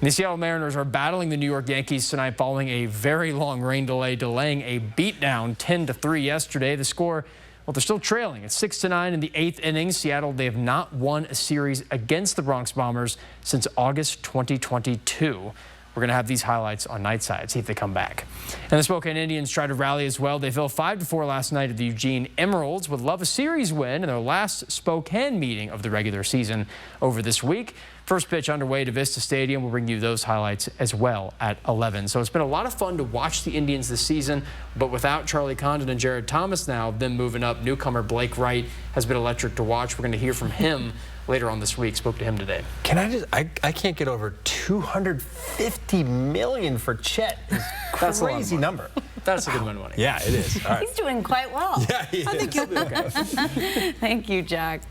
And the Seattle Mariners are battling the New York Yankees tonight following a very long rain delay, delaying a beatdown 10-3 yesterday. The score, well, they're still trailing. It's 6-9 in the 8th inning. Seattle, they have not won a series against the Bronx Bombers since August 2022. We're going to have these highlights on Nightside, see if they come back. And the Spokane Indians try to rally as well. They fell 5-4 last night at the Eugene Emeralds, would love a series win in their last Spokane meeting of the regular season over this week. First pitch underway to Vista Stadium. We'll bring you those highlights as well at 11. So it's been a lot of fun to watch the Indians this season, but without Charlie Condon and Jared Thomas now, them moving up, newcomer Blake Wright has been electric to watch. We're going to hear from him later on this week. Spoke to him today. Can I can't get over $250 million for Chet. That's a crazy number. That's a good amount of money. Yeah, it is. All right. He's doing quite well. Yeah, he is. I think he'll be okay. Thank you, Jack.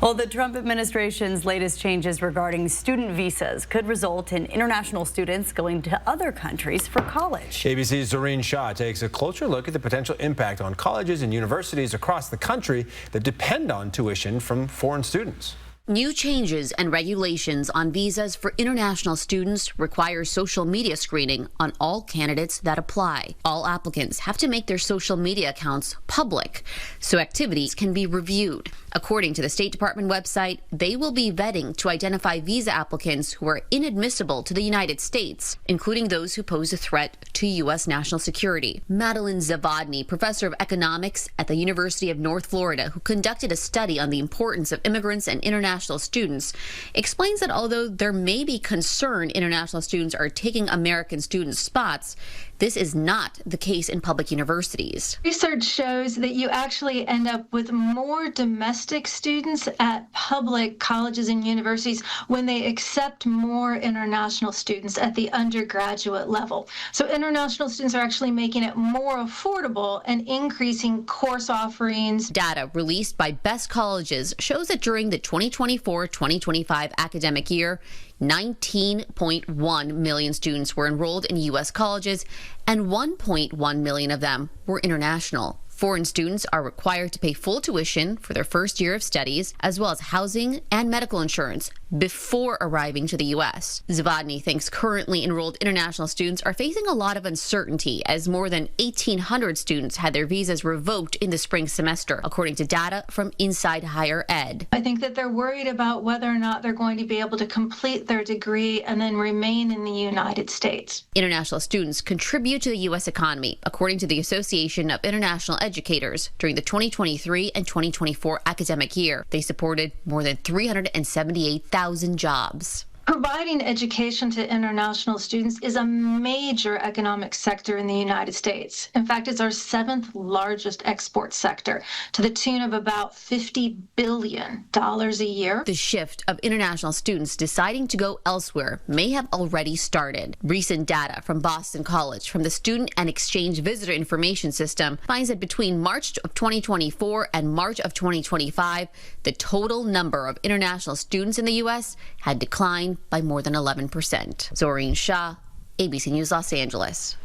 Well, the Trump administration's latest changes regarding student visas could result in international students going to other countries for college. ABC's Doreen Shaw takes a closer look at the potential impact on colleges and universities across the country that depend on tuition from foreign students. New changes and regulations on visas for international students require social media screening on all candidates that apply. All applicants have to make their social media accounts public so activities can be reviewed. According to the State Department website, they will be vetting to identify visa applicants who are inadmissible to the United States, including those who pose a threat to U.S. national security. Madeline Zavadny, professor of economics at the University of North Florida, who conducted a study on the importance of immigrants and international students, explains that although there may be concern international students are taking American students' spots, this is not the case in public universities. Research shows that you actually end up with more domestic students at public colleges and universities when they accept more international students at the undergraduate level. So international students are actually making it more affordable and increasing course offerings. Data released by Best Colleges shows that during the 2024-2025 academic year, 19.1 million students were enrolled in U.S. colleges, and 1.1 million of them were international. Foreign students are required to pay full tuition for their first year of studies, as well as housing and medical insurance before arriving to the U.S. Zavadny thinks currently enrolled international students are facing a lot of uncertainty as more than 1,800 students had their visas revoked in the spring semester, according to data from Inside Higher Ed. I think that they're worried about whether or not they're going to be able to complete their degree and then remain in the United States. International students contribute to the U.S. economy, according to the Association of International Educators. During the 2023 and 2024 academic year, they supported more than 378,000 jobs. Providing education to international students is a major economic sector in the United States. In fact, it's our 7th largest export sector, to the tune of about $50 billion a year. The shift of international students deciding to go elsewhere may have already started. Recent data from Boston College from the Student and Exchange Visitor Information System finds that between March of 2024 and March of 2025, the total number of international students in the U.S. had declined by more than 11%. Doreen Shaw, ABC News, Los Angeles.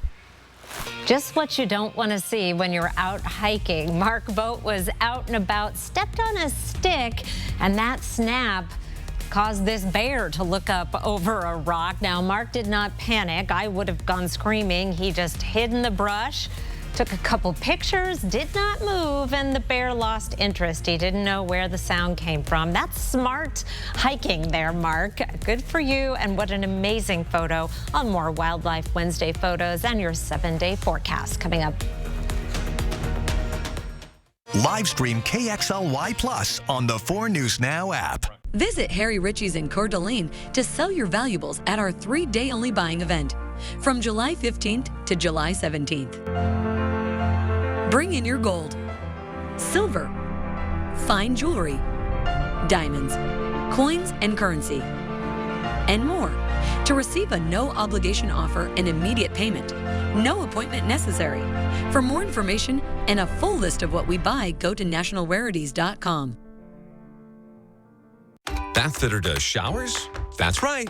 Just what you don't want to see when you're out hiking. Mark Vogt was out and about, stepped on a stick, and that snap caused this bear to look up over a rock. Now, Mark did not panic. I would have gone screaming. He just hid in the brush, took a couple pictures, did not move, and the bear lost interest. He didn't know where the sound came from. That's smart hiking there, Mark. Good for you, and what an amazing photo. On more Wildlife Wednesday photos and your 7-day forecast coming up. Live stream KXLY Plus on the 4 News Now app. Visit Harry Ritchie's in Coeur d'Alene to sell your valuables at our 3-day-only buying event from July 15th to July 17th. Bring in your gold, silver, fine jewelry, diamonds, coins and currency, and more to receive a no-obligation offer and immediate payment. No appointment necessary. For more information and a full list of what we buy, go to nationalrarities.com. Bathfitter does showers? That's right.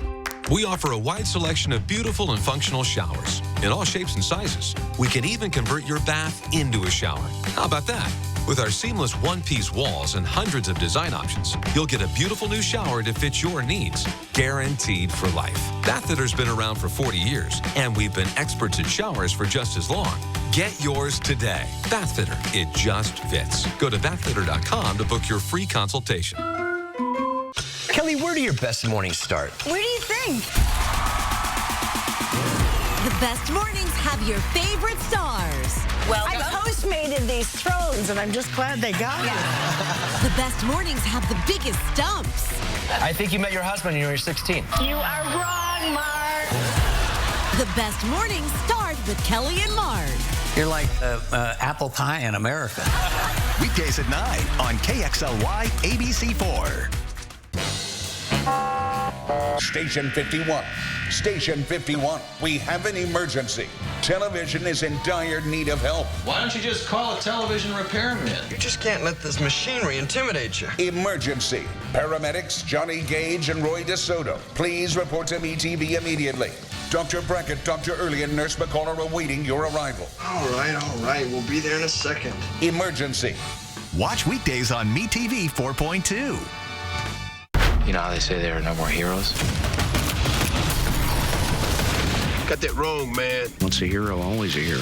We offer a wide selection of beautiful and functional showers in all shapes and sizes. We can even convert your bath into a shower. How about that? With our seamless one-piece walls and hundreds of design options, you'll get a beautiful new shower to fit your needs, guaranteed for life. Bathfitter's been around for 40 years, and we've been experts at showers for just as long. Get yours today. Bathfitter, it just fits. Go to bathfitter.com to book your free consultation. Kelly, where do your best mornings start? Where do you think? The best mornings have your favorite stars. I postmated these thrones, and I'm just glad they got it. The best mornings have the biggest stumps. I think you met your husband when you were 16. You are wrong, Mark. The best mornings start with Kelly and Mark. You're like apple pie in America. Weekdays at 9 on KXLY ABC4. Station 51. Station 51. We have an emergency. Television is in dire need of help. Why don't you just call a television repairman? You just can't let this machinery intimidate you. Emergency. Paramedics Johnny Gage and Roy DeSoto. Please report to MeTV immediately. Dr. Brackett, Dr. Early, and Nurse McCall are awaiting your arrival. All right. We'll be there in a second. Emergency. Watch weekdays on MeTV 4.2. You know how they say there are no more heroes? Got that wrong, man. Once a hero, always a hero.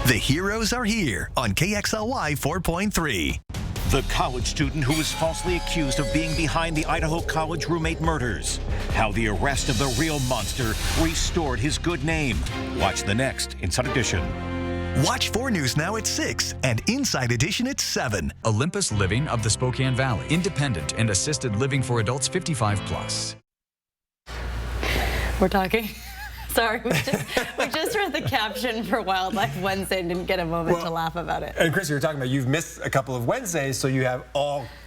The heroes are here on KXLY 4.3. The college student who was falsely accused of being behind the Idaho College roommate murders. How the arrest of the real monster restored his good name. Watch the next Inside Edition. Watch 4 News Now at 6 and Inside Edition at 7. Olympus Living of the Spokane Valley. Independent and assisted living for adults 55 plus. We're talking. Sorry, we just read the caption for Wildlife Wednesday and didn't get a moment to laugh about it. And Chris, you were talking about you've missed a couple of Wednesdays, so you have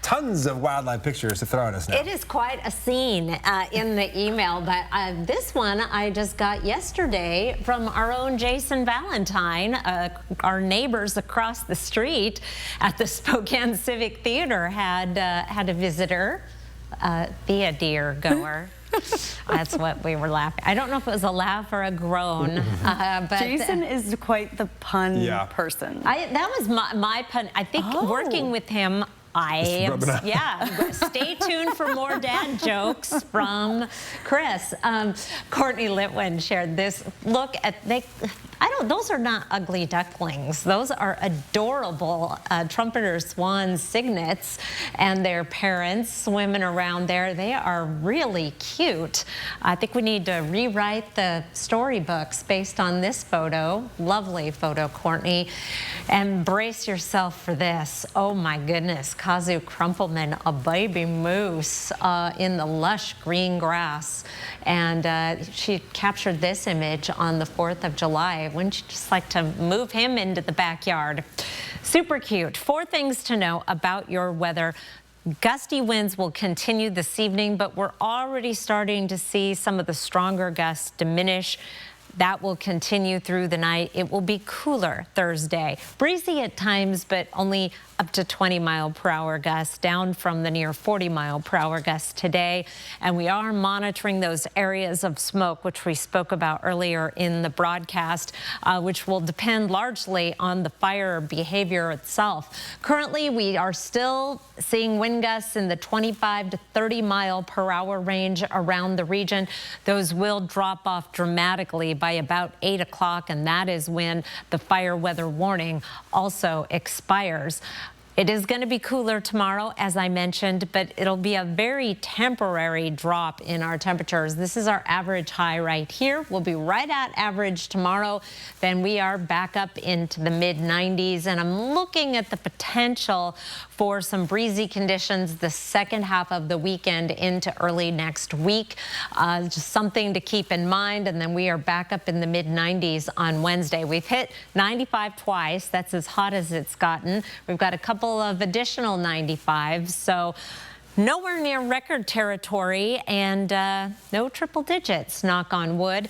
tons of wildlife pictures to throw at us now. It is quite a scene in the email, but this one I just got yesterday from our own Jason Valentine. Our neighbors across the street at the Spokane Civic Theater had a visitor, be a deer goer. That's what we were laughing. I don't know if it was a laugh or a groan. But Jason is quite the pun person. That was my pun. I think working with him, stay tuned for more dad jokes from Chris. Courtney Litwin shared this. Look at those are not ugly ducklings. Those are adorable trumpeter swan cygnets, and their parents swimming around there. They are really cute. I think we need to rewrite the storybooks based on this photo. Lovely photo, Courtney. And brace yourself for this. Oh my goodness, Kazu Crumpleman, a baby moose in the lush green grass. And she captured this image on the 4th of July. Wouldn't you just like to move him into the backyard? Super cute. 4 things to know about your weather. Gusty winds will continue this evening, but we're already starting to see some of the stronger gusts diminish. That will continue through the night. It will be cooler Thursday. Breezy at times, but only up to 20-mile-per-hour gusts, down from the near 40-mile-per-hour gusts today. And we are monitoring those areas of smoke, which we spoke about earlier in the broadcast, which will depend largely on the fire behavior itself. Currently, we are still seeing wind gusts in the 25 to 30-mile-per-hour range around the region. Those will drop off dramatically by about 8 o'clock, and that is when the fire weather warning also expires. It is going to be cooler tomorrow, as I mentioned, but it'll be a very temporary drop in our temperatures. This is our average high right here. We'll be right at average tomorrow. Then we are back up into the mid-90s, and I'm looking at the potential for some breezy conditions the second half of the weekend into early next week. Just something to keep in mind, and then we are back up in the mid-90s on Wednesday. We've hit 95 twice. That's as hot as it's gotten. We've got a couple of additional 95s, so nowhere near record territory, and no triple digits, knock on wood.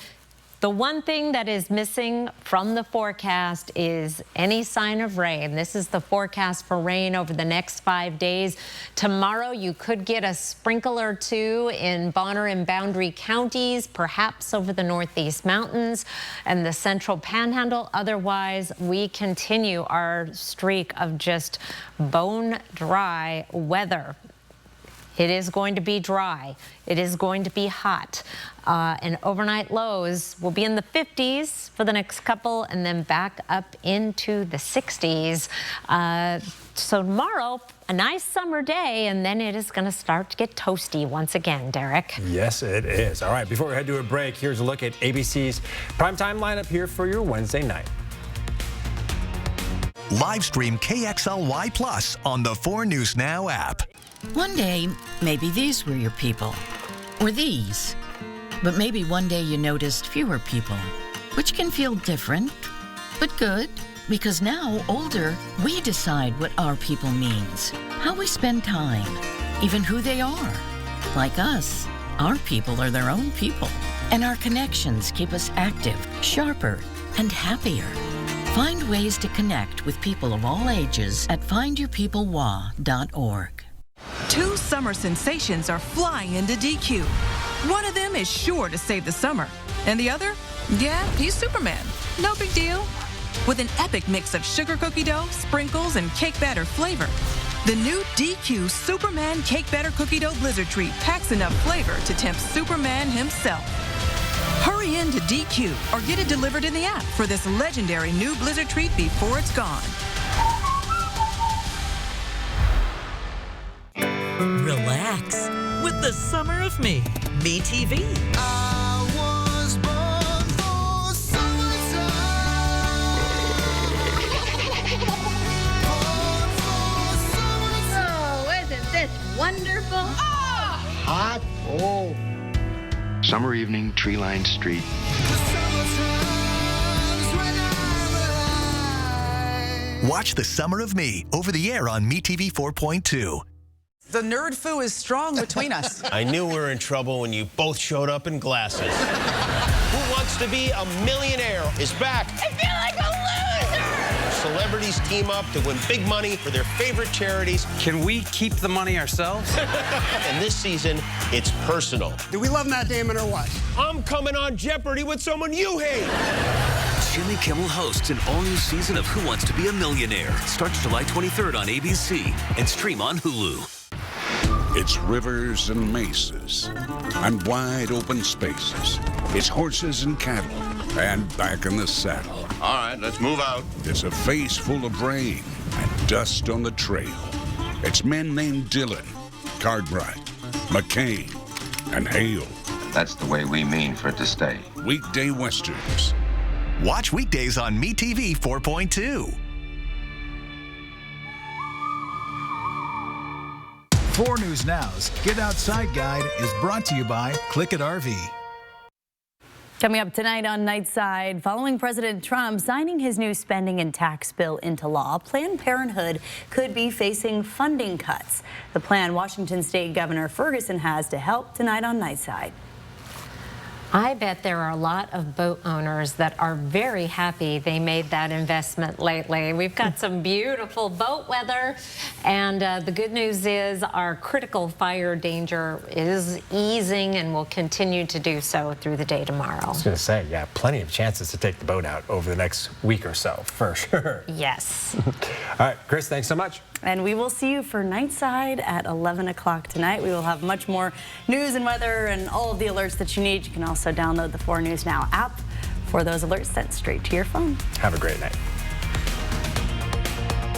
The one thing that is missing from the forecast is any sign of rain. This is the forecast for rain over the next 5 days. Tomorrow, you could get a sprinkle or two in Bonner and Boundary counties, perhaps over the Northeast Mountains and the Central Panhandle. Otherwise, we continue our streak of just bone dry weather. It is going to be dry. It is going to be hot. And overnight lows will be in the 50s for the next couple, and then back up into the 60s. So tomorrow, a nice summer day, and then it is going to start to get toasty once again, Derek. Yes, it is. All right, before we head to a break, here's a look at ABC's primetime lineup here for your Wednesday night. Live stream KXLY Plus on the 4 News Now app. One day, maybe these were your people, or these. But maybe one day you noticed fewer people, which can feel different, but good, because now, older, we decide what our people means, how we spend time, even who they are. Like us, our people are their own people, and our connections keep us active, sharper, and happier. Find ways to connect with people of all ages at findyourpeoplewa.org. 2 summer sensations are flying into DQ. One of them is sure to save the summer. And the other? Yeah, he's Superman. No big deal. With an epic mix of sugar cookie dough, sprinkles, and cake batter flavor, the new DQ Superman Cake Batter Cookie Dough Blizzard Treat packs enough flavor to tempt Superman himself. Hurry into DQ or get it delivered in the app for this legendary new Blizzard Treat before it's gone. Relax with the Summer of Me, MeTV. Oh, isn't this wonderful? Hot. Oh. Summer evening, tree-lined street. Watch The Summer of Me over the air on MeTV 4.2. The nerd foo is strong between us. I knew we were in trouble when you both showed up in glasses. Who Wants to Be a Millionaire is back. I feel like a loser! Celebrities team up to win big money for their favorite charities. Can we keep the money ourselves? And this season, it's personal. Do we love Matt Damon or what? I'm coming on Jeopardy with someone you hate. Jimmy Kimmel hosts an all-new season of Who Wants to Be a Millionaire. Starts July 23rd on ABC and stream on Hulu. It's rivers and mesas and wide open spaces. It's horses and cattle and back in the saddle. All right, let's move out. It's a face full of rain and dust on the trail. It's men named Dylan, Cartwright, McCain, and Hale. That's the way we mean for it to stay. Weekday westerns. Watch weekdays on MeTV 4.2. 4 News Now's Get Outside Guide is brought to you by Click It RV. Coming up tonight on Nightside, following President Trump signing his new spending and tax bill into law, Planned Parenthood could be facing funding cuts. The plan Washington State Governor Ferguson has to help tonight on Nightside. I bet there are a lot of boat owners that are very happy they made that investment lately. We've got some beautiful boat weather, and the good news is our critical fire danger is easing and will continue to do so through the day tomorrow. I was going to say, yeah, plenty of chances to take the boat out over the next week or so, for sure. Yes. All right, Chris, thanks so much. And we will see you for Nightside at 11 o'clock tonight. We will have much more news and weather and all of the alerts that you need. You can also download the 4 News Now app for those alerts sent straight to your phone. Have a great night.